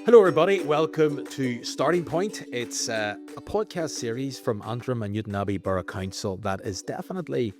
Hello, everybody. Welcome to Starting Point. It's a podcast series from Antrim and Newtownabbey Borough Council that is definitely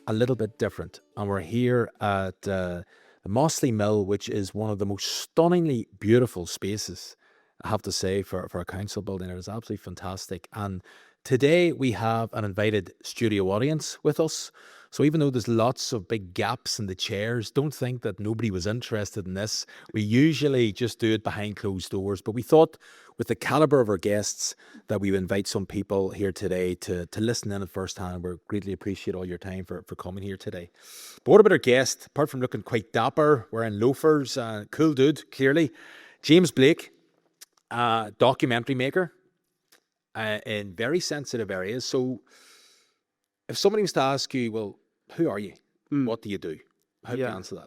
a little bit different. And we're here at the Mossley Mill, which is one of the most stunningly beautiful spaces, I have to say, for a council building. It is absolutely fantastic. And today we have an invited studio audience with us. So even though there's lots of big gaps in the chairs, don't think that nobody was interested in this. We usually just do it behind closed doors, but we thought with the caliber of our guests that we would invite some people here today to listen in at first hand. We greatly appreciate all your time for coming here today. But what about our guest? Apart from looking quite dapper, wearing loafers, cool dude, clearly, James Blake, documentary maker in very sensitive areas. So if somebody was to ask you, well, who are you? What do you do? How do you answer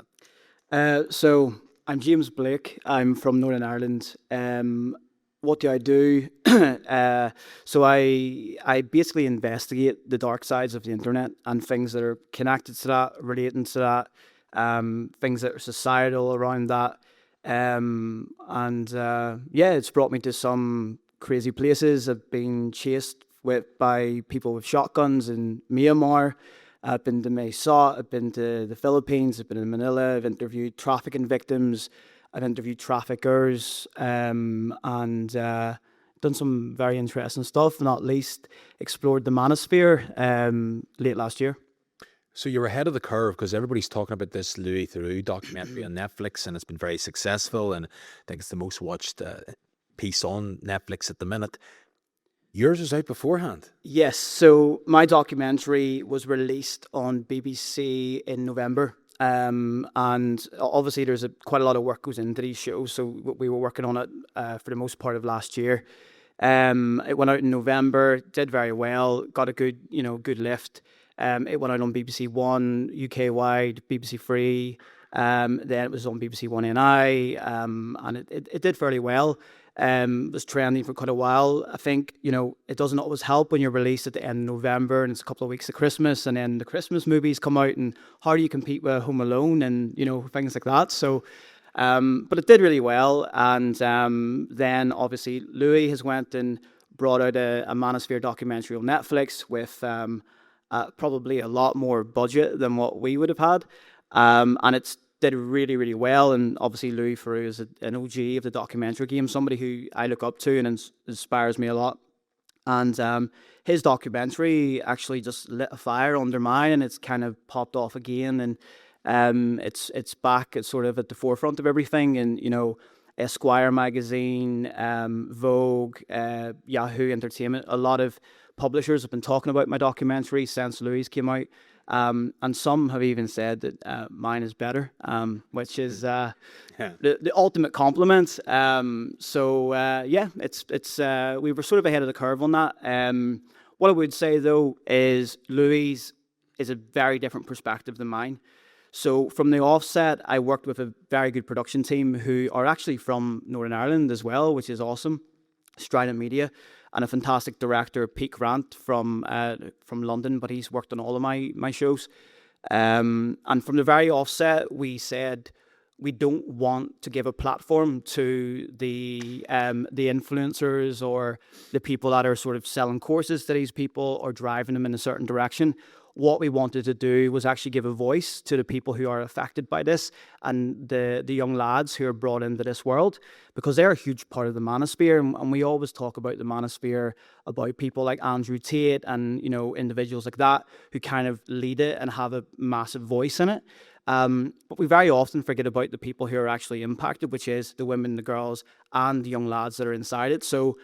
that? So I'm James Blake. I'm from Northern Ireland. What do I do? So I basically investigate the dark sides of the internet and things that are connected to that, relating to that, things that are societal around that. It's brought me to some crazy places. I've been chased by people with shotguns in Myanmar. I've been to Mesa, I've been to the Philippines, I've been in Manila, I've interviewed trafficking victims, I've interviewed traffickers, and done some very interesting stuff, not least explored the Manosphere late last year. So you're ahead of the curve because everybody's talking about this Louis Theroux documentary on Netflix, and it's been very successful, and I think it's the most watched piece on Netflix at the minute. Yours was out beforehand. Yes, so my documentary was released on BBC in November. And obviously there's quite a lot of work goes into these shows, so we were working on it for the most part of last year. It went out in November, did very well, got a good lift. It went out on BBC One, UK wide, BBC Three. Then it was on BBC One NI, and it did fairly well. Was trending for quite a while. I think, it doesn't always help when you're released at the end of November and it's a couple of weeks of Christmas, and then the Christmas movies come out, and how do you compete with Home Alone and, things like that. So, but it did really well. And then obviously Louis has went and brought out a Manosphere documentary on Netflix with probably a lot more budget than what we would have had. And it's did really, really well. And obviously Louis Theroux is an OG of the documentary game, somebody who I look up to and inspires me a lot. And his documentary actually just lit a fire under mine, and it's kind of popped off again. And it's back. It's sort of at the forefront of everything. And, Esquire magazine, Vogue, Yahoo Entertainment, a lot of publishers have been talking about my documentary since Louis came out. And some have even said that mine is better, which is the ultimate compliment. It's we were sort of ahead of the curve on that. What I would say though is Louis is a very different perspective than mine. So from the offset, I worked with a very good production team who are actually from Northern Ireland as well, which is awesome. Strident Media. And a fantastic director, Pete Grant from London, but he's worked on all of my shows. And from the very offset, we said we don't want to give a platform to the influencers or the people that are sort of selling courses to these people or driving them in a certain direction. What we wanted to do was actually give a voice to the people who are affected by this and the young lads who are brought into this world, because they're a huge part of the Manosphere. And we always talk about the Manosphere, about people like Andrew Tate and, individuals like that who kind of lead it and have a massive voice in it. But we very often forget about the people who are actually impacted, which is the women, the girls, and the young lads that are inside it. So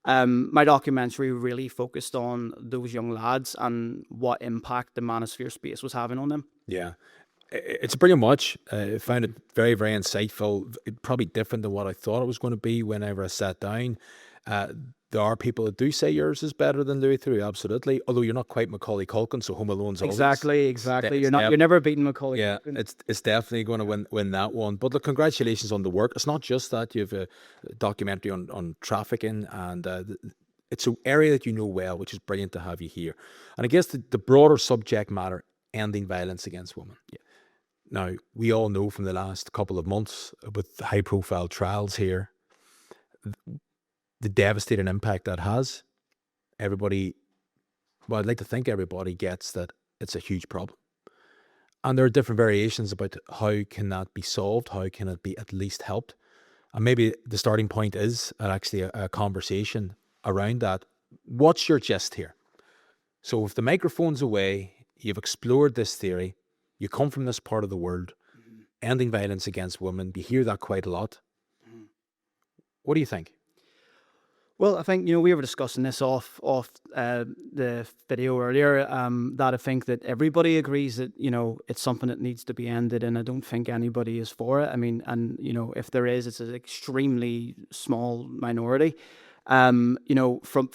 my documentary really focused on those young lads and what impact the Manosphere space was having on them. Yeah. It's a brilliant watch. I found it very, very insightful. Probably different than what I thought it was going to be whenever I sat down. There are people that do say yours is better than Louis Theroux, absolutely. Although you're not quite Macaulay Culkin, so Home Alone's always... Exactly. You're never beating Macaulay Culkin. It's definitely going to win that one. But look, congratulations on the work. It's not just that. You have a documentary on trafficking, and it's an area that you know well, which is brilliant to have you here. And I guess the broader subject matter, ending violence against women. Yeah. Now, we all know from the last couple of months with high-profile trials here, the devastating impact that has, everybody, well, I'd like to think everybody gets that it's a huge problem. And there are different variations about how can that be solved, how can it be at least helped. And maybe the starting point is actually a conversation around that. What's your gist here? So if the microphone's away, you've explored this theory, you come from this part of the world, ending violence against women, you hear that quite a lot. What do you think? Well, I think, we were discussing this off the video earlier, that I think that everybody agrees that, it's something that needs to be ended, and I don't think anybody is for it. I mean, and, if there is, it's an extremely small minority. From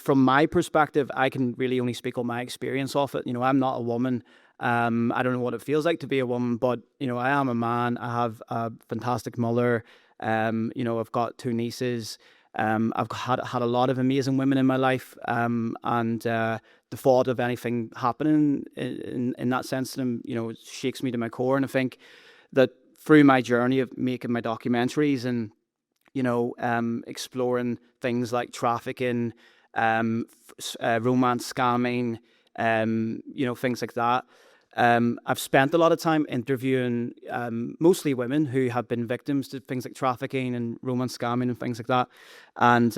my perspective, I can really only speak on my experience of it. I'm not a woman. I don't know what it feels like to be a woman, but, I am a man. I have a fantastic mother. I've got 2 nieces. I've had a lot of amazing women in my life, and the thought of anything happening in that sense to them, it shakes me to my core. And I think that through my journey of making my documentaries and exploring things like trafficking, romance scamming, things like that. I've spent a lot of time interviewing mostly women who have been victims to things like trafficking and romance scamming and things like that, and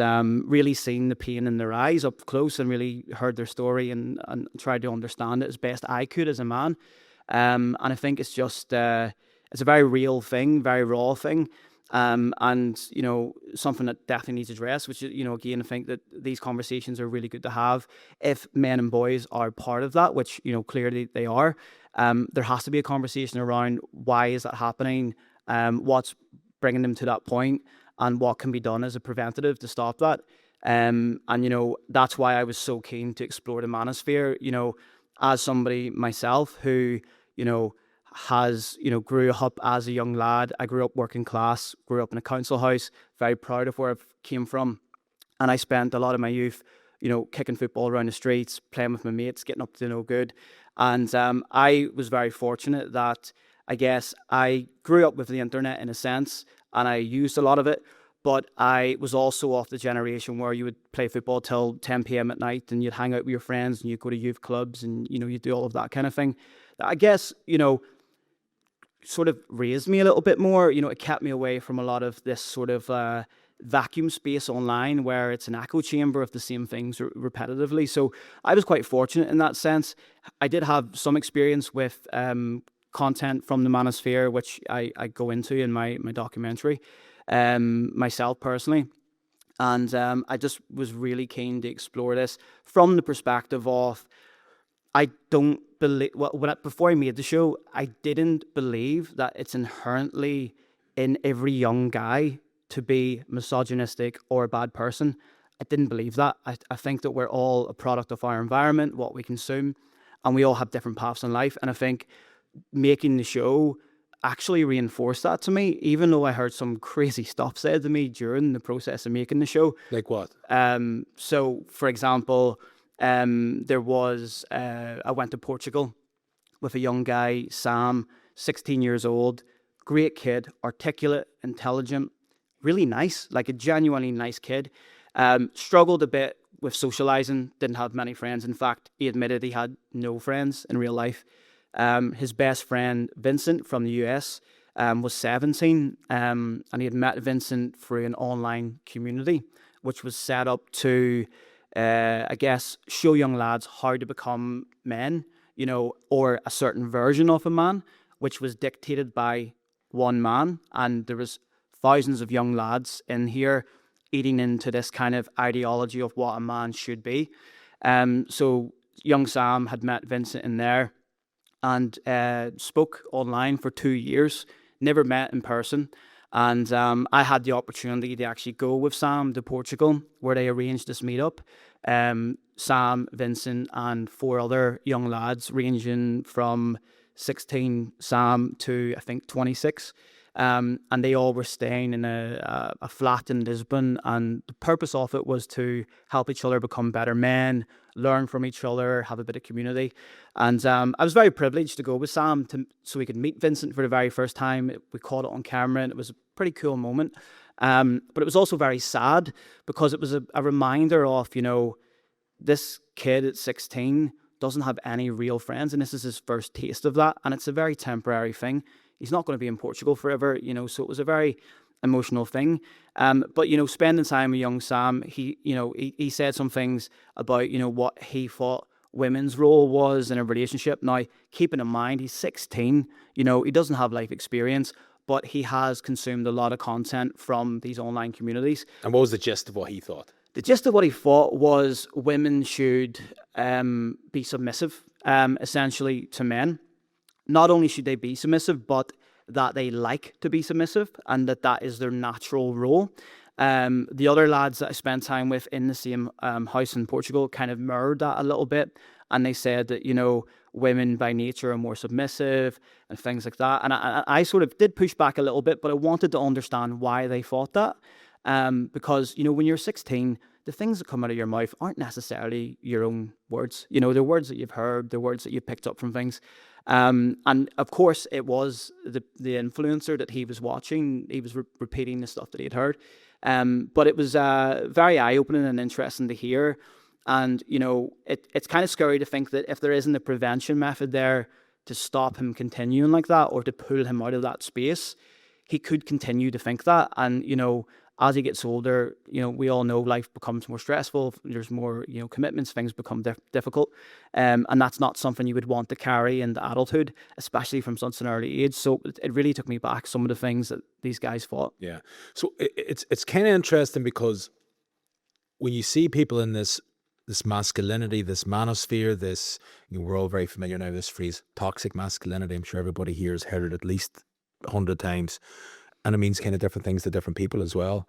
really seen the pain in their eyes up close, and really heard their story and tried to understand it as best I could as a man. And I think it's just it's a very real thing, very raw thing. And something that definitely needs addressed, which, again, I think that these conversations are really good to have if men and boys are part of that, which, clearly they are. There has to be a conversation around why is that happening, what's bringing them to that point, and what can be done as a preventative to stop that. And that's why I was so keen to explore the Manosphere, as somebody myself who, grew up as a young lad. I grew up working class, grew up in a council house, very proud of where I came from. And I spent a lot of my youth, kicking football around the streets, playing with my mates, getting up to no good. And I was very fortunate that, I guess, I grew up with the internet in a sense, and I used a lot of it. But I was also of the generation where you would play football till 10 p.m. at night, and you'd hang out with your friends, and you'd go to youth clubs, and, you'd do all of that kind of thing. I guess, sort of raised me a little bit more. It kept me away from a lot of this sort of vacuum space online where it's an echo chamber of the same things repetitively. So I was quite fortunate in that sense. I did have some experience with content from the Manosphere, which I go into in my documentary, myself personally. And I just was really keen to explore this from the perspective of, I don't believe, before I made the show, I didn't believe that it's inherently in every young guy to be misogynistic or a bad person. I didn't believe that. I think that we're all a product of our environment, what we consume, and we all have different paths in life. And I think making the show actually reinforced that to me, even though I heard some crazy stuff said to me during the process of making the show. Like what? So, for example, there was, I went to Portugal with a young guy, Sam, 16 years old, great kid, articulate, intelligent, really nice, like a genuinely nice kid. Struggled a bit with socializing, didn't have many friends. In fact, he admitted he had no friends in real life. His best friend, Vincent, from the US, was 17, and he had met Vincent through an online community, which was set up to, I guess, show young lads how to become men, or a certain version of a man, which was dictated by one man. And there was thousands of young lads in here eating into this kind of ideology of what a man should be. So young Sam had met Vincent in there and spoke online for 2 years, never met in person. And I had the opportunity to actually go with Sam to Portugal, where they arranged this meetup. Sam, Vincent, and 4 other young lads, ranging from 16 Sam to, I think, 26. and they all were staying in a flat in Lisbon, and the purpose of it was to help each other become better men, learn from each other, have a bit of community. And I was very privileged to go with Sam so we could meet Vincent for the very first time. We caught it on camera, and it was a pretty cool moment. But it was also very sad because it was a reminder of, this kid at 16 doesn't have any real friends, and this is his first taste of that, and it's a very temporary thing. He's not going to be in Portugal forever, so it was a very emotional thing. But spending time with young Sam, he said some things about what he thought women's role was in a relationship. Now, keeping in mind he's 16, he doesn't have life experience, but he has consumed a lot of content from these online communities. And what was the gist of what he thought? The gist of what he thought was women should be submissive, essentially, to men. Not only should they be submissive, but that they like to be submissive, and that is their natural role. The other lads that I spent time with in the same house in Portugal kind of mirrored that a little bit, and they said that, women by nature are more submissive and things like that. And I sort of did push back a little bit, but I wanted to understand why they thought that. Because, when you're 16, the things that come out of your mouth aren't necessarily your own words. They're words that you've heard, they're words that you picked up from things. And of course, it was the influencer that he was watching. He was repeating the stuff that he had heard. But it was very eye-opening and interesting to hear. And, it's kind of scary to think that if there isn't a prevention method there to stop him continuing like that or to pull him out of that space, he could continue to think that. And, as he gets older, we all know life becomes more stressful. There's more, commitments, things become difficult. And that's not something you would want to carry into adulthood, especially from such an early age. So it really took me back some of the things that these guys thought. Yeah. So it's kind of interesting because when you see people in this masculinity, this manosphere, this, we're all very familiar now with this phrase, toxic masculinity. I'm sure everybody here has heard it at least 100 times. And it means kind of different things to different people as well.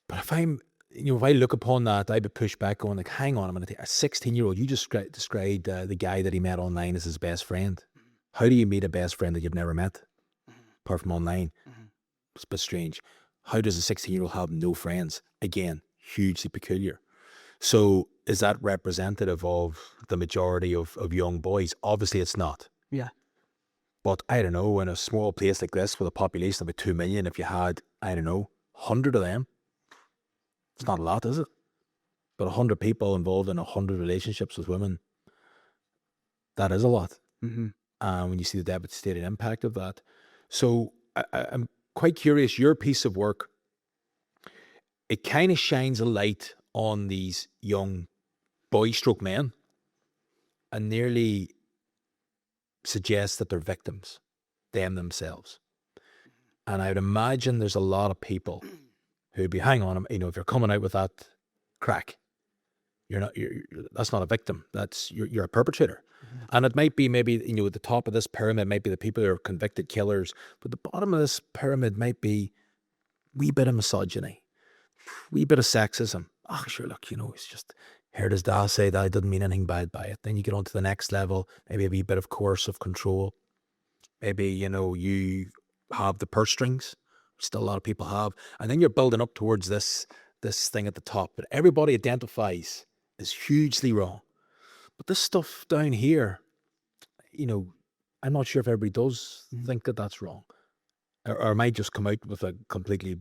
But if I look upon that, I'd be pushed back going like, hang on a minute, a 16-year-old, you just described the guy that he met online as his best friend. How do you meet a best friend that you've never met, apart from online? It's a bit strange. How does a 16-year-old have no friends? Again, hugely peculiar. So is that representative of the majority of young boys? Obviously it's not. Yeah. But I don't know, in a small place like this with a population of about 2 million, if you had, 100 of them, it's not a lot, is it? But 100 people involved in 100 relationships with women, that is a lot. Mm-hmm. When you see the devastating impact of that. So I'm quite curious, your piece of work, it kind of shines a light on these young boy-stroke men and nearly suggests that they're victims, them themselves. And I would imagine there's a lot of people who'd be, hang on, if you're coming out with that crack, that's not a victim, you're a perpetrator. Mm-hmm. And it might be maybe, at the top of this pyramid might be the people who are convicted killers, but the bottom of this pyramid might be a wee bit of misogyny, a wee bit of sexism. Oh, sure, look, it's just, heard his dad say that I didn't mean anything bad by it. Then you get on to the next level, maybe a wee bit of coercive control. Maybe, you have the purse strings, which still a lot of people have. And then you're building up towards this thing at the top. But everybody identifies as hugely wrong. But this stuff down here, I'm not sure if everybody does think that that's wrong. Or might just come out with a completely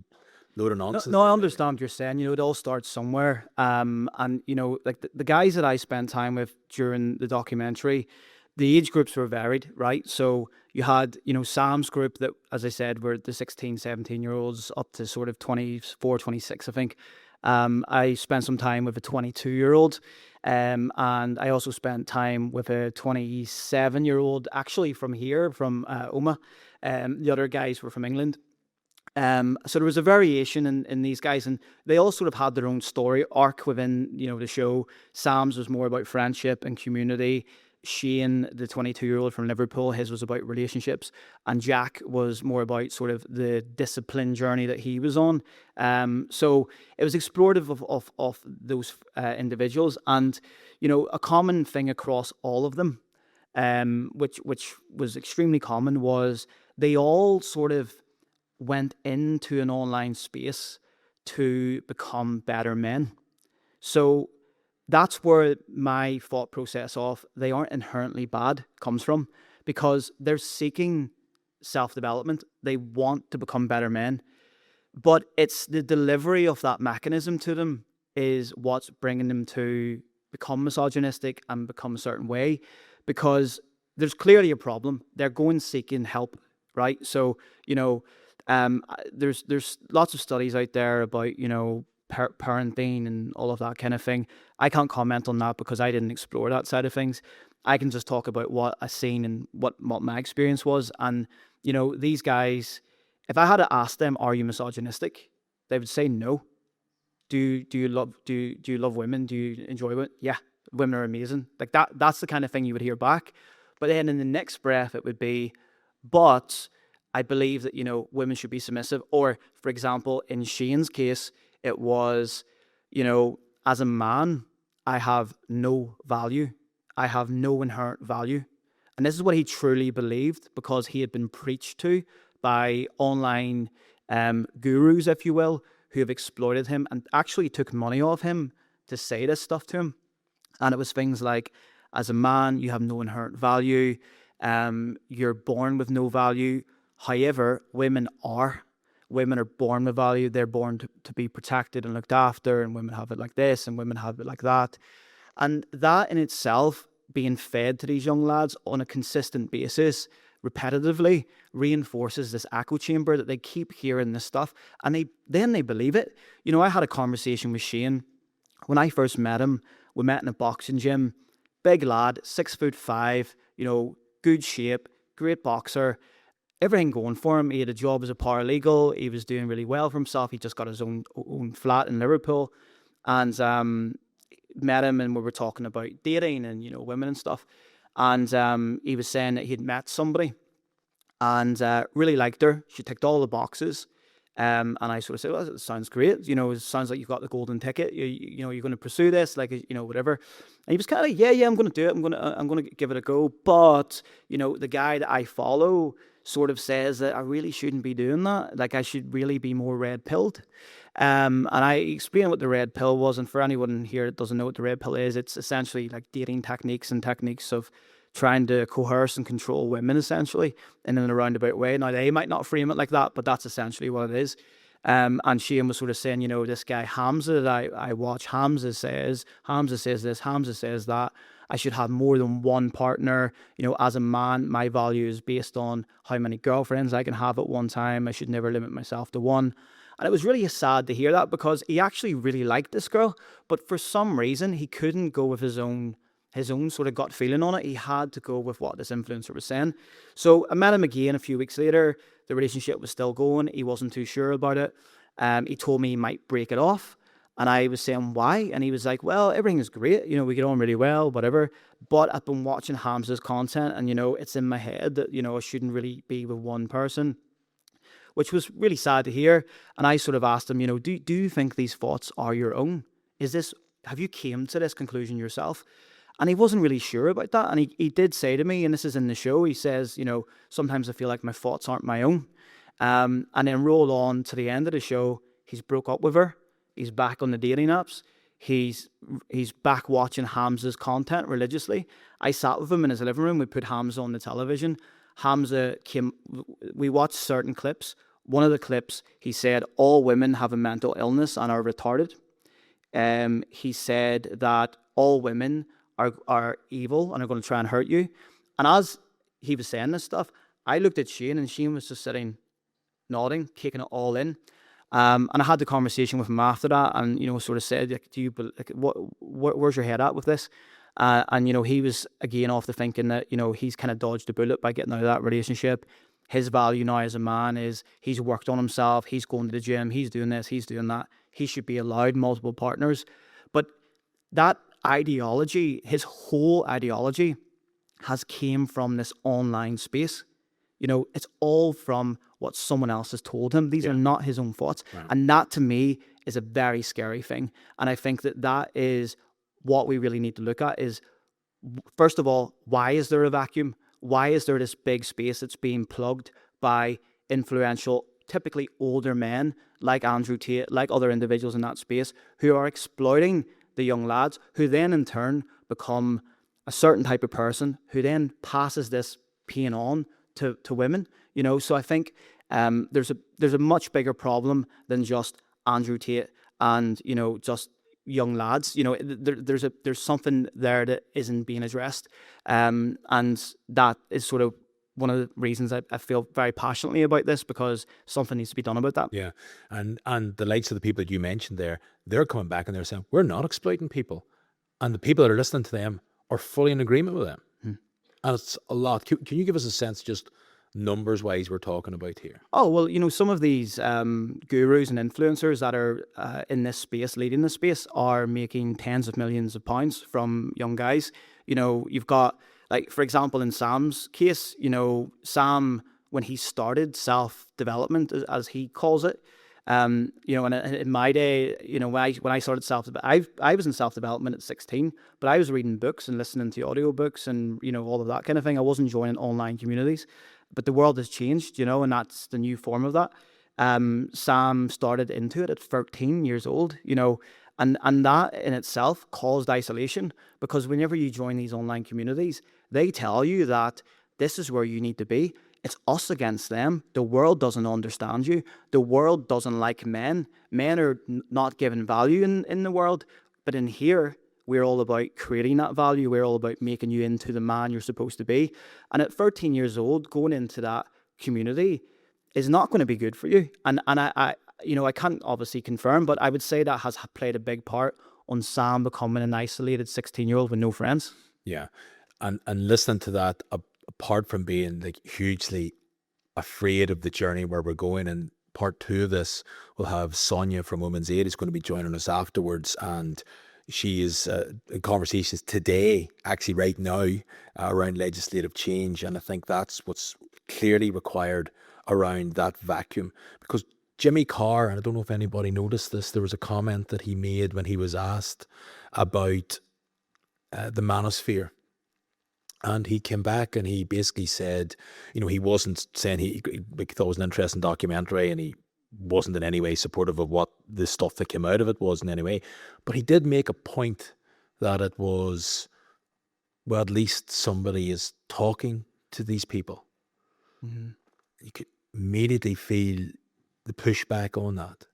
load of nonsense. No, I understand what you're saying. It all starts somewhere. And, like the guys that I spent time with during the documentary, the age groups were varied, right? So you had, Sam's group that, as I said, were the 16, 17-year-olds up to sort of 24, 26, I think. I spent some time with a 22-year-old. And I also spent time with a 27-year-old, actually from here, from Oma. The other guys were from England. So there was a variation in these guys, and they all sort of had their own story arc within, the show. Sam's was more about friendship and community. Shane, the 22-year-old from Liverpool, his was about relationships, and Jack was more about sort of the discipline journey that he was on. So it was explorative of those individuals, and a common thing across all of them, which was extremely common, was they all sort of went into an online space to become better men. So that's where my thought process of they aren't inherently bad comes from, because they're seeking self-development. They want to become better men, but it's the delivery of that mechanism to them is what's bringing them to become misogynistic and become a certain way, because there's clearly a problem. They're going seeking help, right? So, there's lots of studies out there about, parenting and all of that kind of thing. I can't comment on that because I didn't explore that side of things. I can just talk about what I seen and what my experience was. And, these guys, if I had to ask them, are you misogynistic? They would say no. Do you love women? Do you enjoy women? Yeah, women are amazing. Like that's the kind of thing you would hear back. But then in the next breath, it would be, but I believe that, women should be submissive. Or, for example, in Shane's case, it was, as a man, I have no value. I have no inherent value. And this is what he truly believed, because he had been preached to by online gurus, if you will, who have exploited him and actually took money off him to say this stuff to him. And it was things like, as a man, you have no inherent value. You're born with no value. However, women are. Women are born with value. They're born to be protected and looked after, and women have it like this, and women have it like that. And that in itself, being fed to these young lads on a consistent basis, repetitively, reinforces this echo chamber that they keep hearing this stuff, and they believe it. I had a conversation with Shane. When I first met him, we met in a boxing gym. Big lad, 6'5", good shape, great boxer, everything going for him. He had a job as a paralegal. He was doing really well for himself. He just got his own flat in Liverpool, and met him, and we were talking about dating and women and stuff. And he was saying that he'd met somebody and really liked her. She ticked all the boxes. And I sort of said, well, it sounds great. It sounds like you've got the golden ticket. You're going to pursue this, like, whatever. And he was kind of like, yeah, I'm going to do it. I'm going to give it a go. But, the guy that I follow sort of says that I really shouldn't be doing that. Like, I should really be more red-pilled. And I explained what the red pill was. And for anyone here that doesn't know what the red pill is, it's essentially like dating techniques and techniques of trying to coerce and control women, essentially, in a roundabout way. Now, they might not frame it like that, but that's essentially what it is. And Shane was sort of saying, this guy Hamza that I watch, Hamza says this, Hamza says that. I should have more than one partner. As a man, my value is based on how many girlfriends I can have at one time. I should never limit myself to one. And it was really sad to hear that, because he actually really liked this girl, but for some reason he couldn't go with his own sort of gut feeling on it. He had to go with what this influencer was saying. So I met him again a few weeks later. The relationship was still going. He wasn't too sure about it. He told me he might break it off. And I was saying, why? And he was like, well, everything is great. We get on really well, whatever. But I've been watching Hamza's content, and, it's in my head that, I shouldn't really be with one person, which was really sad to hear. And I sort of asked him, do you think these thoughts are your own? Have you came to this conclusion yourself? And he wasn't really sure about that. And he did say to me, and this is in the show, he says, sometimes I feel like my thoughts aren't my own. And then roll on to the end of the show, he's broke up with her. He's back on the dating apps. He's back watching Hamza's content religiously. I sat with him in his living room. We put Hamza on the television. Hamza came, we watched certain clips. One of the clips, he said, all women have a mental illness and are retarded. He said that all women are evil and are going to try and hurt you. And as he was saying this stuff, I looked at Shane, and Shane was just sitting, nodding, taking it all in. And I had the conversation with him after that, and sort of said, like, where's your head at with this? And he was again off the thinking that he's kind of dodged a bullet by getting out of that relationship. His value now as a man is he's worked on himself, he's going to the gym, he's doing this, he's doing that. He should be allowed multiple partners. But that ideology, his whole ideology, has came from this online space. It's all from what someone else has told him. These are not his own thoughts. Right. And that, to me, is a very scary thing. And I think that is what we really need to look at is, first of all, why is there a vacuum? Why is there this big space that's being plugged by influential, typically older men like Andrew Tate, like other individuals in that space, who are exploiting the young lads, who then in turn become a certain type of person who then passes this pain on to women. So I think there's a much bigger problem than just Andrew Tate and just young lads. There's something there that isn't being addressed, and that is sort of one of the reasons I feel very passionately about this, because something needs to be done about that. Yeah, and the likes of the people that you mentioned there, they're coming back and they're saying, we're not exploiting people. And the people that are listening to them are fully in agreement with them. And it's a lot. Can you give us a sense, just numbers-wise, we're talking about here? Oh, well, some of these gurus and influencers that are in this space, leading this space, are making tens of millions of pounds from young guys. You've got, like, for example, in Sam's case, Sam, when he started self-development, as he calls it, and in my day, when I started I was in self-development at 16, but I was reading books and listening to audiobooks and, all of that kind of thing. I wasn't joining online communities, but the world has changed, and that's the new form of that. Sam started into it at 13 years old, and that in itself caused isolation, because whenever you join these online communities, they tell you that this is where you need to be. It's us against them. The world doesn't understand you. The world doesn't like men. Men are not given value in the world. But in here, we're all about creating that value. We're all about making you into the man you're supposed to be. And at 13 years old, going into that community is not going to be good for you. And I can't obviously confirm, but I would say that has played a big part on Sam becoming an isolated 16-year-old with no friends. Yeah. And listening to that, apart from being like hugely afraid of the journey where we're going, and part 2 of this, we'll have Sonia from Women's Aid is going to be joining us afterwards, and she is in conversations today, actually right now, around legislative change. And I think that's what's clearly required around that vacuum, because Jimmy Carr, and I don't know if anybody noticed this, there was a comment that he made when he was asked about the Manosphere. And he came back and he basically said, he wasn't saying he thought it was an interesting documentary, and he wasn't in any way supportive of what the stuff that came out of it was in any way. But he did make a point that it was, well, at least somebody is talking to these people. Mm-hmm. You could immediately feel the pushback on that.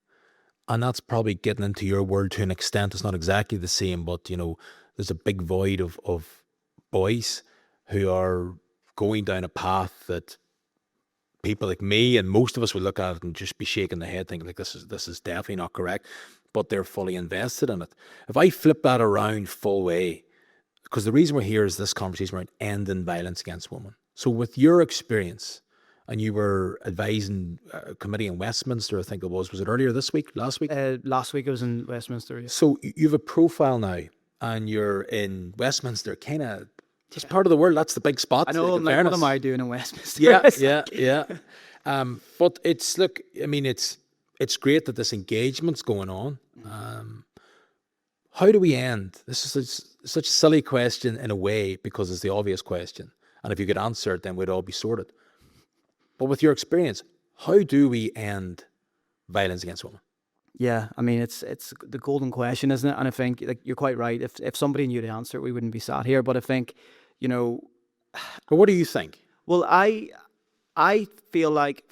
And that's probably getting into your world to an extent. It's not exactly the same, but, there's a big void of boys who are going down a path that people like me and most of us would look at it and just be shaking the head thinking like this is definitely not correct, but they're fully invested in it. If I flip that around full way, because the reason we're here is this conversation around ending violence against women. So with your experience, and you were advising a committee in Westminster, I think it was it earlier this week, last week? Last week I was in Westminster. Yeah. So you have a profile now and you're in Westminster, kind of just part of the world. That's the big spot. I know. Like, what am I doing in Westminster? Yeah. But it's, look, I mean, it's great that this engagement's going on. How do we end? This is such a silly question in a way, because it's the obvious question. And if you could answer it, then we'd all be sorted. But with your experience, how do we end violence against women? Yeah, I mean, it's the golden question, isn't it? And I think, like, you're quite right. If somebody knew the answer, we wouldn't be sat here. But I think, But what do you think? Well, I feel like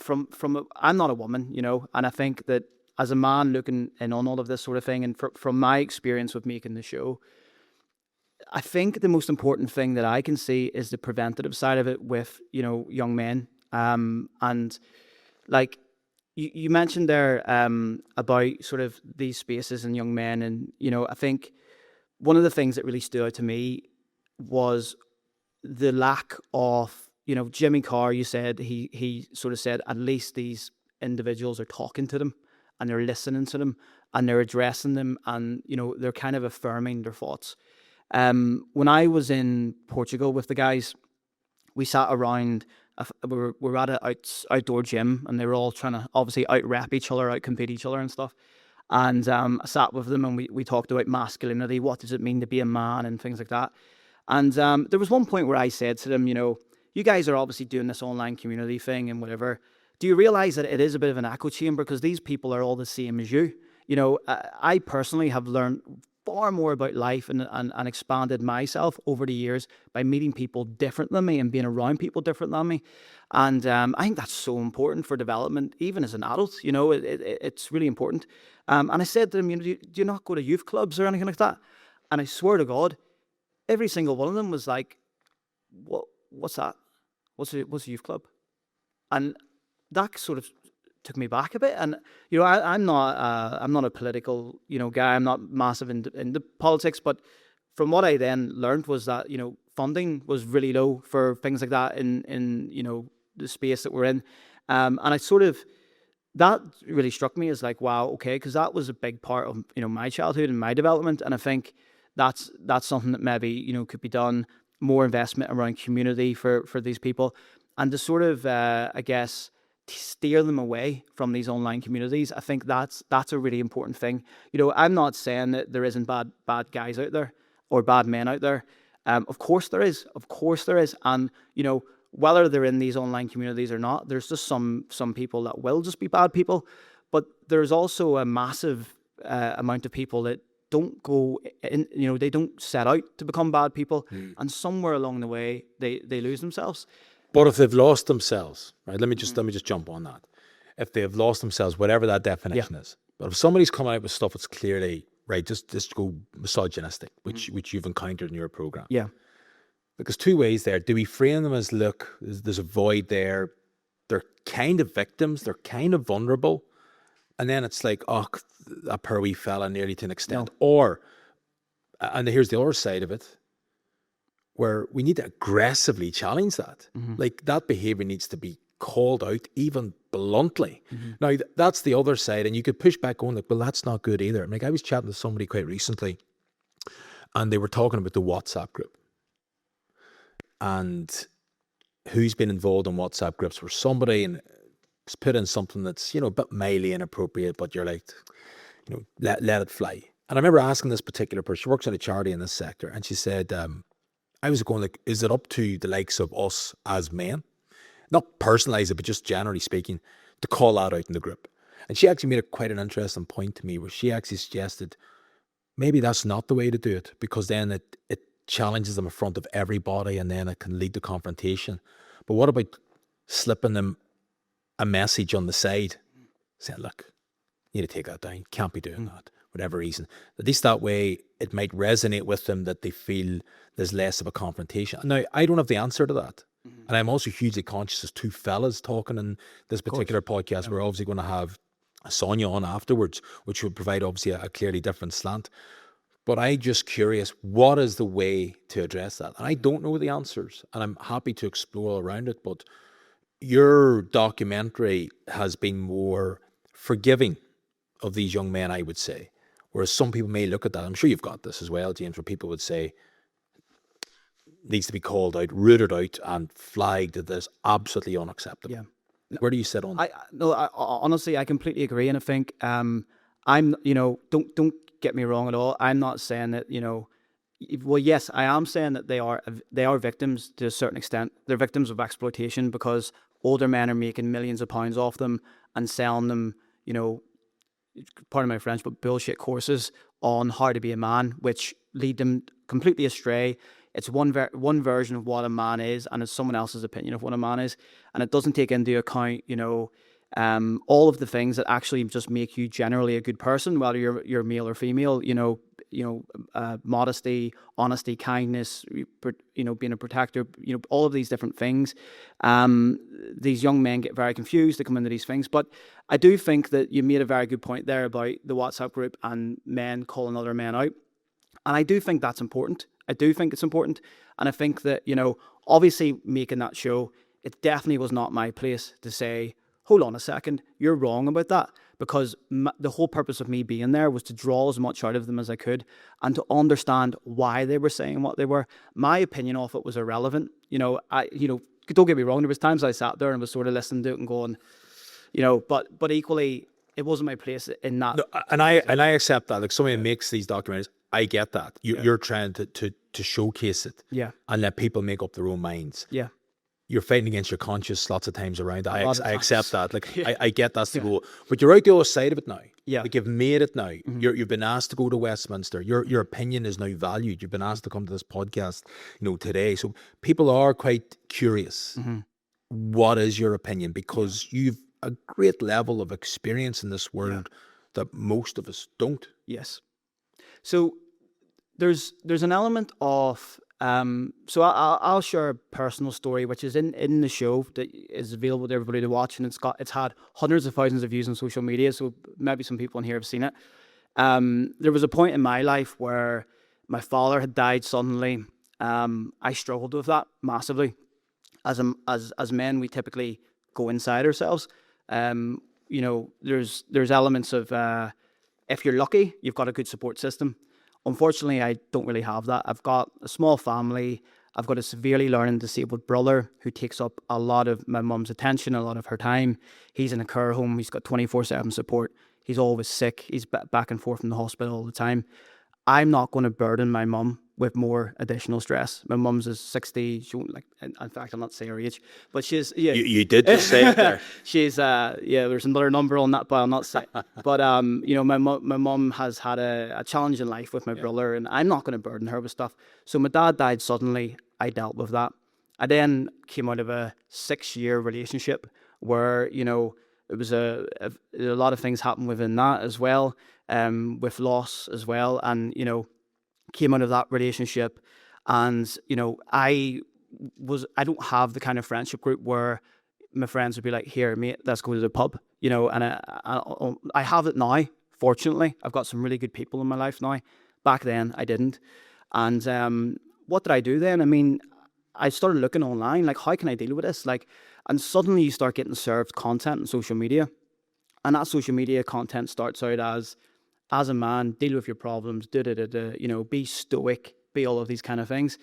I'm not a woman, and I think that as a man looking in on all of this sort of thing, and from my experience with making the show, I think the most important thing that I can see is the preventative side of it with, young men. And like you mentioned there about sort of these spaces and young men, and I think one of the things that really stood out to me was the lack of, Jimmy Carr. You said he sort of said at least these individuals are talking to them and they're listening to them and they're addressing them, and they're kind of affirming their thoughts. When I was in Portugal with the guys, we sat around. We were at an outdoor gym, and they were all trying to obviously out-rep each other, out-compete each other and stuff. And I sat with them, and we talked about masculinity. What does it mean to be a man and things like that? And there was one point where I said to them, you guys are obviously doing this online community thing and whatever. Do you realize that it is a bit of an echo chamber because these people are all the same as you? You know, I personally have learned far more about life and expanded myself over the years by meeting people different than me and being around people different than me. And I think that's so important for development, even as an adult. You know, it's really important. And I said to them, you know, do you not go to youth clubs or anything like that? And I swear to God, every single one of them was like, what's that? What's a youth club? And that sort of took me back a bit. And you know, I'm not a political, you know, guy. I'm not massive into politics, but from what I then learned was that, you know, funding was really low for things like that in you know, the space that we're in. And I sort of, that really struck me as like, wow, okay, because that was a big part of, you know, my childhood and my development. And I think that's something that maybe, you know, could be done, more investment around community for these people, and to sort of I guess steer them away from these online communities. I think that's a really important thing. You know, I'm not saying that there isn't bad guys out there or bad men out there. Of course there is. And you know, whether they're in these online communities or not, there's just some people that will just be bad people. But there's also a massive amount of people that don't go in, you know, they don't set out to become bad people, and somewhere along the way they lose themselves. But if they've lost themselves, right? Let me just jump on that. If they have lost themselves, whatever that definition is, but if somebody's coming out with stuff that's clearly right, just go misogynistic, which you've encountered in your program. Yeah. Because two ways there. Do we frame them as, look, there's a void there, they're kind of victims, they're kind of vulnerable, and then it's like, oh, that poor wee fella nearly to an extent. No. Or, and here's the other side of it, where we need to aggressively challenge that. Like, that behaviour needs to be called out, even bluntly. Now, that's the other side, and you could push back on, like, well, that's not good either. Like, I was chatting to somebody quite recently, and they were talking about the WhatsApp group, and who's been involved in WhatsApp groups where somebody has put in something that's, you know, a bit mildly inappropriate, but you're like, you know, let it fly. And I remember asking this particular person, she works at a charity in this sector, and she said, I was going like, is it up to the likes of us as men, not personalise it, but just generally speaking, to call that out in the group? And she actually made quite an interesting point to me, where she actually suggested maybe that's not the way to do it, because then it challenges them in front of everybody, and then it can lead to confrontation. But what about slipping them a message on the side saying, look, you need to take that down, can't be doing that, whatever reason. At least that way it might resonate with them, that they feel there's less of a confrontation. Now, I don't have the answer to that. And I'm also hugely conscious as two fellas talking in this particular podcast. We're obviously going to have Sonia on afterwards, which would provide obviously a clearly different slant. But I'm just curious, what is the way to address that? And I don't know the answers, and I'm happy to explore around it. But your documentary has been more forgiving of these young men, I would say. Whereas some people may look at that, I'm sure you've got this as well, James, where people would say, needs to be called out, rooted out, and flagged that is absolutely unacceptable. Yeah. Where do you sit on that? Honestly, I completely agree. And I think, I'm, you know, don't get me wrong at all. I'm not saying that, you know, well, yes, I am saying that they are victims to a certain extent. They're victims of exploitation because older men are making millions of pounds off them and selling them, you know, pardon my French, but bullshit courses on how to be a man, which lead them completely astray. It's one version of what a man is, and it's someone else's opinion of what a man is, and it doesn't take into account, you know, all of the things that actually just make you generally a good person, whether you're male or female. You know, modesty, honesty, kindness, you know, being a protector. You know, all of these different things. These young men get very confused. They come into these things, but I do think that you made a very good point there about the WhatsApp group and men calling other men out, and I do think that's important. I do think it's important. And I think that, you know, obviously making that show, it definitely was not my place to say, hold on a second, you're wrong about that. Because the whole purpose of me being there was to draw as much out of them as I could and to understand why they were saying what they were. My opinion of it was irrelevant. You know, don't get me wrong, there was times I sat there and was sort of listening to it and going, you know, but equally, it wasn't my place in that. No, and I accept that. Like, somebody makes these documentaries, I get that. You're trying to showcase it, and let people make up their own minds. Yeah. you're fighting against your conscience lots of times around it. I accept that. Like, Yeah. I get that's the goal. But you're out the other side of it now. Yeah. Like, you've made it now. You've been asked to go to Westminster. Your opinion is now valued. You've been asked to come to this podcast, today. So people are quite curious. What is your opinion? Because you've a great level of experience in this world that most of us don't. Yes. So there's an element of so I'll share a personal story which is in the show that is available to everybody to watch, and it's had hundreds of thousands of views on social media, so maybe some people in here have seen it. There was a point in my life where my father had died suddenly. I struggled with that massively. As men, we typically go inside ourselves. There's elements of if you're lucky, you've got a good support system. Unfortunately, I don't really have that. I've got a small family. I've got a severely learning disabled brother who takes up a lot of my mum's attention, a lot of her time. He's in a care home. He's got 24/7 support. He's always sick. He's back and forth from the hospital all the time. I'm not going to burden my mum with more additional stress. My mum's is 60. She won't, like, in fact, I'll not say her age, but she's, yeah. You did just say it there. She's, there's another number on that, but I'll not say. But, my mum has had a challenge in life with my brother, and I'm not going to burden her with stuff. So my dad died suddenly. I dealt with that. I then came out of a 6-year relationship where, it was a lot of things happened within that as well, with loss as well. And, came out of that relationship, and I don't have the kind of friendship group where my friends would be like, here mate, let's go to the pub, and I have it now. Fortunately, I've got some really good people in my life now. Back then I didn't. And what did I do then? I mean, I started looking online, like, how can I deal with this? And suddenly you start getting served content on social media, and that social media content starts out as a man, deal with your problems, be stoic, be all of these kind of things.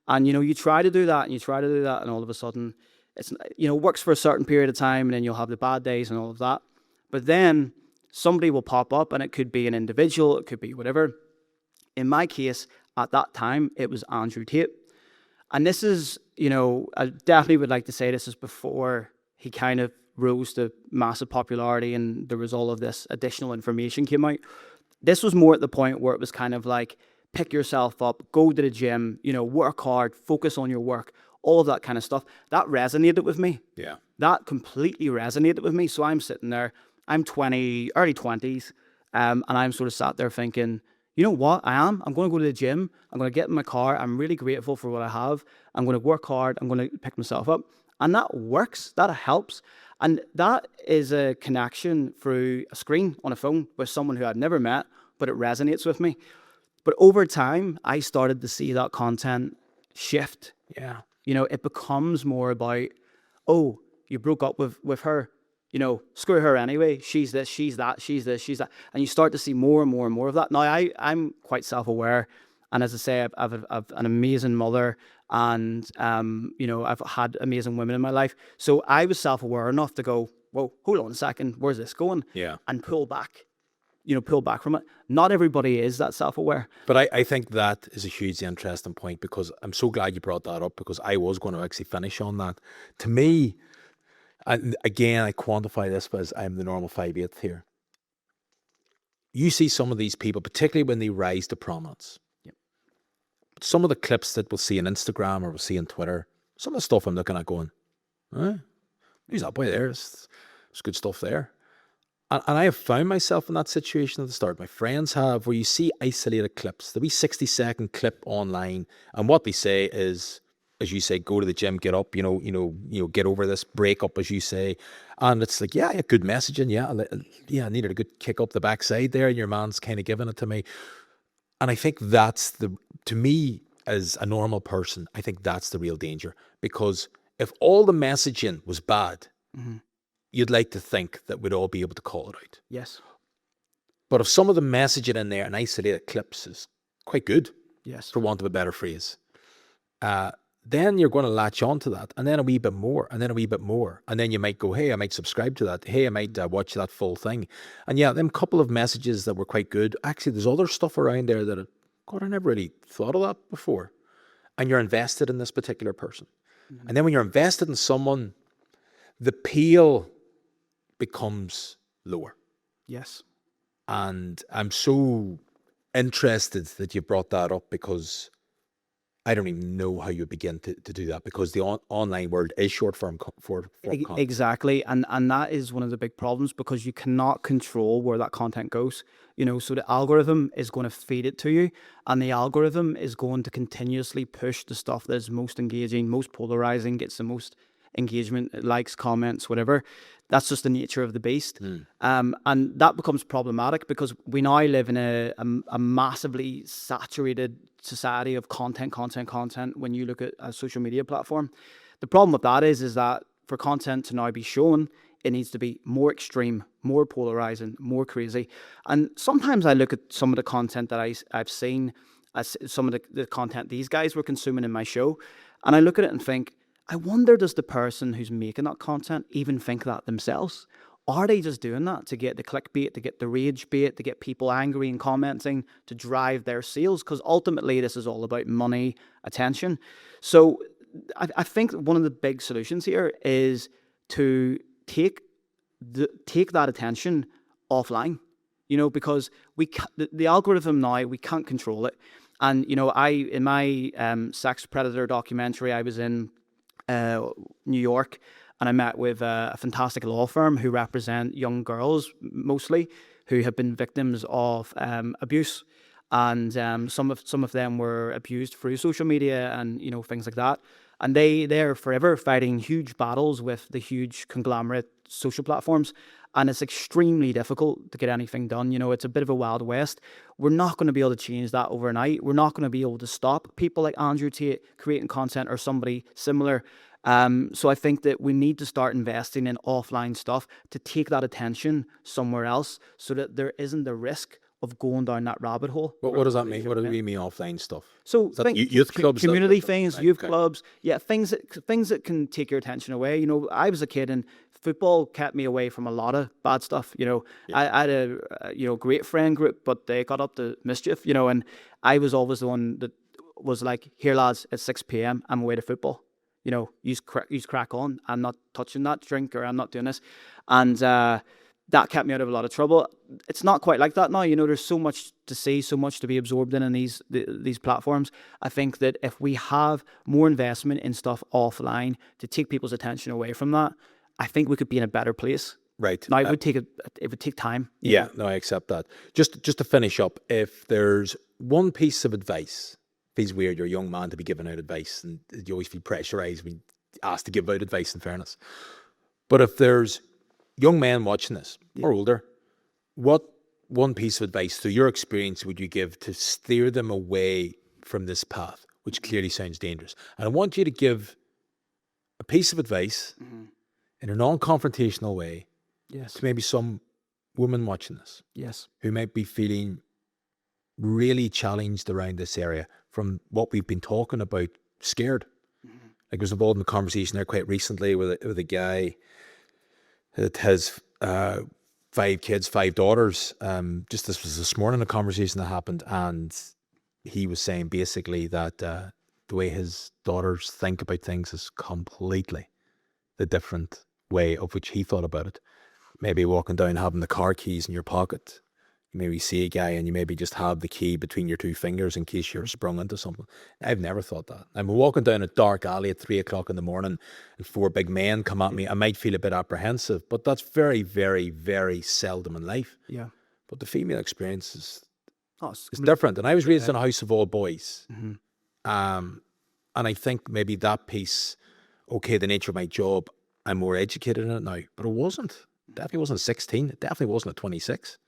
And, you try to do that, and all of a sudden, it's, works for a certain period of time, and then you'll have the bad days and all of that. But then somebody will pop up, and it could be an individual, it could be whatever. In my case, at that time, it was Andrew Tate. And this is, I definitely would like to say this is before he kind of rose to massive popularity and there was all of this additional information came out. This was more at the point where it was kind of like, pick yourself up, go to the gym, work hard, focus on your work, all of that kind of stuff. That resonated with me. Yeah. That completely resonated with me. So I'm sitting there, I'm 20, early 20s, and I'm sort of sat there thinking, you know what, I'm going to go to the gym, I'm going to get in my car, I'm really grateful for what I have, I'm going to work hard, I'm going to pick myself up. And that works, that helps. And that is a connection through a screen on a phone with someone who I'd never met, but it resonates with me. But over time, I started to see that content shift. Yeah. It becomes more about, oh, you broke up with her, screw her anyway. She's this, she's that, she's this, she's that. And you start to see more and more and more of that. Now, I'm quite self-aware. And as I say, I've an amazing mother, and I've had amazing women in my life. So I was self-aware enough to go, whoa, hold on a second, where's this going? Yeah. And pull back from it. Not everybody is that self-aware. But I think that is a hugely interesting point, because I'm so glad you brought that up, because I was going to actually finish on that. To me, and again, I quantify this as I'm the normal 5'8" here. You see some of these people, particularly when they rise to prominence. Some of the clips that we'll see on Instagram or we'll see on Twitter, some of the stuff I'm looking at going, who's that boy there? There's good stuff there. And I have found myself in that situation at the start. My friends have, where you see isolated clips. There'll be 60-second clip online, and what they say is, as you say, go to the gym, get up, get over this breakup, as you say. And it's like, yeah, good messaging. Yeah, I needed a good kick up the backside there, and your man's kind of giving it to me. And I think that's to me, as a normal person, I think that's the real danger. Because if all the messaging was bad, you'd like to think that we'd all be able to call it out. Yes. But if some of the messaging in there and isolated clips is quite good, yes, for want of a better phrase, then you're going to latch on to that, and then a wee bit more, and then a wee bit more. And then you might go, hey, I might subscribe to that. Hey, I might watch that full thing. And yeah, them couple of messages that were quite good. Actually, there's other stuff around there that, God, I never really thought of that before. And you're invested in this particular person. And then when you're invested in someone, the appeal becomes lower. Yes. And I'm so interested that you brought that up, because I don't even know how you begin to do that, because the online world is short form content. Exactly, and that is one of the big problems, because you cannot control where that content goes. So the algorithm is going to feed it to you, and the algorithm is going to continuously push the stuff that is most engaging, most polarizing, gets the most engagement, likes, comments, whatever. That's just the nature of the beast. And that becomes problematic, because we now live in a massively saturated society of content. When you look at a social media platform, the problem with that is that for content to now be shown, it needs to be more extreme, more polarizing, more crazy. And sometimes I look at some of the content that I've seen, as some of the content these guys were consuming in my show, and I look at it and think, I wonder, does the person who's making that content even think that themselves? Are they just doing that to get the clickbait, to get the rage bait, to get people angry and commenting, to drive their sales? Because ultimately, this is all about money, attention. So I think one of the big solutions here is to take that attention offline, because the algorithm now, we can't control it. And, in my sex predator documentary, I was in New York, and I met with a fantastic law firm who represent young girls mostly who have been victims of abuse, and some of them were abused through social media and things like that, and they're forever fighting huge battles with the huge conglomerate social platforms, and it's extremely difficult to get anything done. It's a bit of a wild west. We're not going to be able to change that overnight. We're not going to be able to stop people like Andrew Tate creating content, or somebody similar. So I think that we need to start investing in offline stuff to take that attention somewhere else, so that there isn't the risk of going down that rabbit hole. What does that mean? What do you mean offline stuff? So think youth clubs, community things, youth clubs, things that can take your attention away. I was a kid, and football kept me away from a lot of bad stuff. I had a great friend group, but they got up to mischief. And I was always the one that was like, "Here, lads, at 6 p.m. I'm away to football. Use crack on. I'm not touching that drink, or I'm not doing this," and that kept me out of a lot of trouble. It's not quite like that now. There's so much to see, so much to be absorbed in these platforms. I think that if we have more investment in stuff offline to take people's attention away from that, I think we could be in a better place. Right. Now, it would take time. Yeah, no, I accept that. Just to finish up, if there's one piece of advice, feels weird, you're a young man to be giving out advice, and you always feel pressurized when asked to give out advice, in fairness. But if there's young men watching this, or older, what one piece of advice through your experience would you give to steer them away from this path, which clearly sounds dangerous? And I want you to give a piece of advice in a non-confrontational way to maybe some woman watching this, who might be feeling really challenged around this area from what we've been talking about, scared. I was involved in a conversation there quite recently with a guy that has 5 kids, 5 daughters. Just this morning, a conversation that happened, and he was saying basically that the way his daughters think about things is completely the different way of which he thought about it. Maybe walking down, having the car keys in your pocket. You maybe see a guy and you maybe just have the key between your 2 fingers in case you're sprung into something. I've never thought that. I'm walking down a dark alley at 3 o'clock in the morning and 4 big men come at me. I might feel a bit apprehensive, but that's very, very, very seldom in life. Yeah. But the female experience is different. And I was raised in a house of all boys. And I think maybe that piece, okay, the nature of my job, I'm more educated in it now, but it wasn't. Definitely wasn't at 16. It definitely wasn't at 26.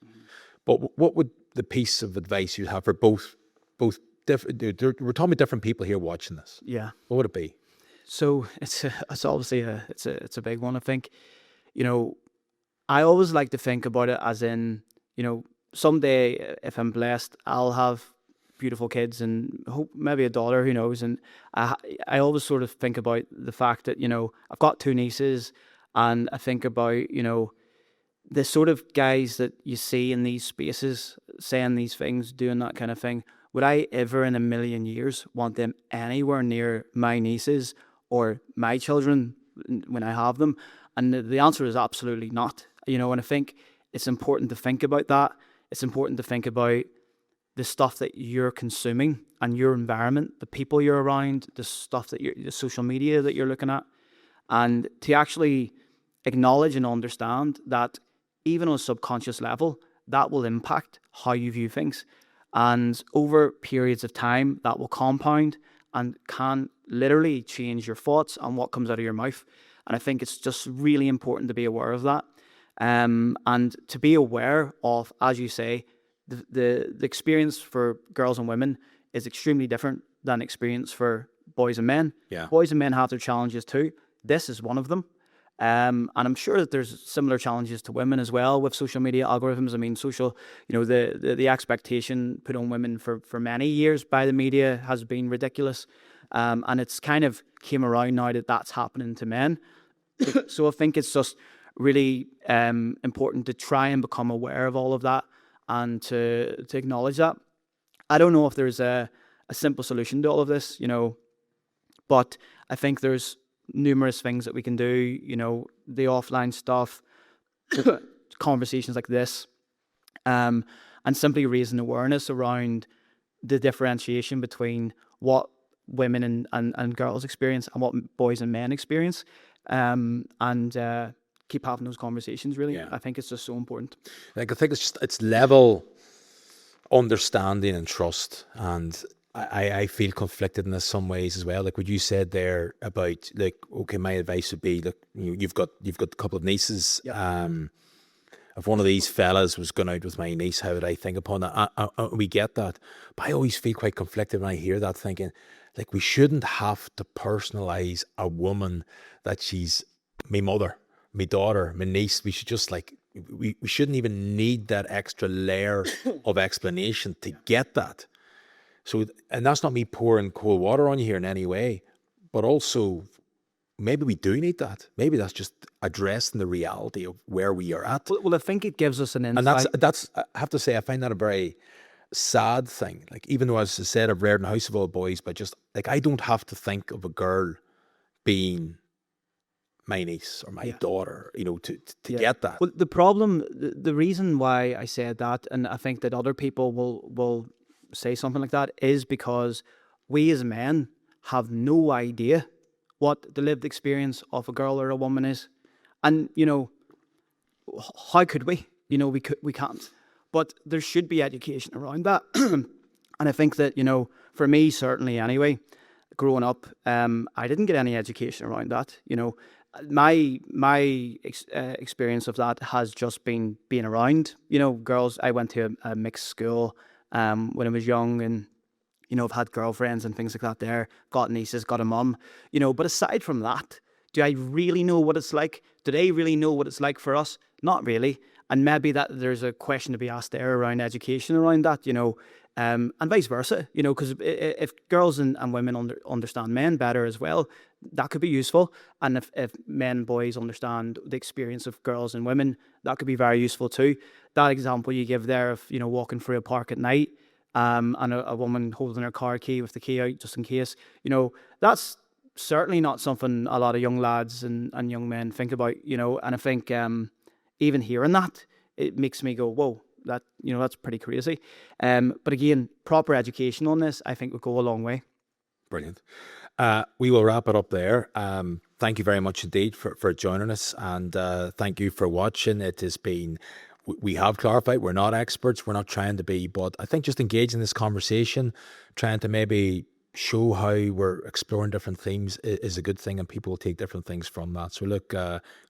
But what would the piece of advice you'd have for both different? We're talking about different people here watching this. Yeah. What would it be? So it's obviously a big one. I think, I always like to think about it as in, someday if I'm blessed, I'll have beautiful kids and hope maybe a daughter, who knows. And I always sort of think about the fact that, I've got 2 nieces, and I think about, the sort of guys that you see in these spaces saying these things, doing that kind of thing. Would I ever in a million years want them anywhere near my nieces or my children when I have them? And the answer is absolutely not. And I think it's important to think about that. It's important to think about the stuff that you're consuming and your environment, the people you're around, the stuff the social media that you're looking at, and to actually acknowledge and understand that even on a subconscious level, that will impact how you view things. And over periods of time, that will compound and can literally change your thoughts and what comes out of your mouth. And I think it's just really important to be aware of that. And to be aware of, as you say, the experience for girls and women is extremely different than experience for boys and men. Yeah. Boys and men have their challenges too. This is one of them. And I'm sure that there's similar challenges to women as well with social media algorithms. I mean, the expectation put on women for many years by the media has been ridiculous. And it's kind of came around now that that's happening to men. So I think it's just really important to try and become aware of all of that and to acknowledge that. I don't know if there's a simple solution to all of this, but I think there's numerous things that we can do, the offline stuff, conversations like this, and simply raising awareness around the differentiation between what women and girls experience and what boys and men experience, and keep having those conversations, really. Yeah. I think it's just so important. I think it's level understanding and trust, and I feel conflicted in this some ways as well. Like what you said there about, like, okay, my advice would be, look, you've got a couple of nieces. Yep. If one of these fellas was going out with my niece, how would I think upon that? We get that, but I always feel quite conflicted when I hear that, thinking, like, we shouldn't have to personalize a woman that she's my mother, my daughter, my niece. We should just, like, we shouldn't even need that extra layer of explanation to get that. So, and that's not me pouring cold water on you here in any way, but also maybe we do need that. Maybe that's just addressing the reality of where we are at. Well, I think it gives us an insight. And that's I have to say, I find that a very sad thing. Like, even though, as I said, I've reared in a house of all boys, but just, like, I don't have to think of a girl being my niece or my daughter, to get that. Well, the problem, the reason why I said that, and I think that other people will say something like that, is because we as men have no idea what the lived experience of a girl or a woman is. And, how could we? We can't. But there should be education around that. And I think that, for me, certainly anyway, growing up, I didn't get any education around that. My experience of that has just been being around, girls. I went to a mixed school when I was young, and I've had girlfriends and things like that there, got nieces, got a mum, but aside from that, do I really know what it's like? Do they really know what it's like for us? Not really. And maybe that there's a question to be asked there around education around that, and vice versa, because if girls and women understand men better as well, that could be useful. And if men and boys understand the experience of girls and women, that could be very useful too. That example you give there of, walking through a park at night, and a woman holding her car key with the key out just in case, that's certainly not something a lot of young lads and young men think about, and I think even hearing that, it makes me go, whoa, that's pretty crazy. But again, proper education on this, I think, would go a long way. Brilliant. We will wrap it up there. Thank you very much indeed for joining us, and thank you for watching. It has been, we have clarified, we're not experts, we're not trying to be, but I think just engaging in this conversation, trying to maybe show how we're exploring different themes is a good thing, and people will take different things from that. So look,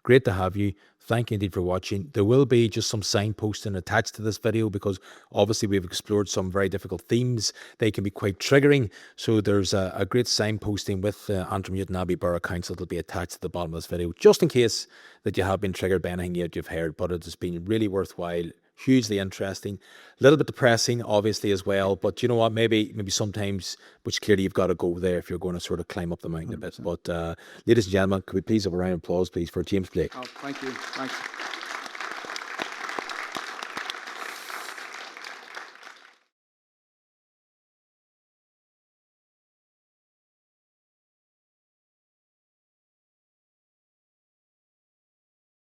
great to have you. Thank you indeed for watching. There will be just some signposting attached to this video, because obviously we've explored some very difficult themes. They can be quite triggering. So there's a great signposting with Antrim Newtownabbey Borough Council that'll be attached to the bottom of this video, just in case that you have been triggered by anything yet you've heard. But it has been really worthwhile, hugely interesting, a little bit depressing obviously as well, but you know what, maybe sometimes, which clearly you've got to go there if you're going to sort of climb up the mountain 100%. A bit. But ladies and gentlemen, could we please have a round of applause please for James Blake. Oh, thank you. Thanks.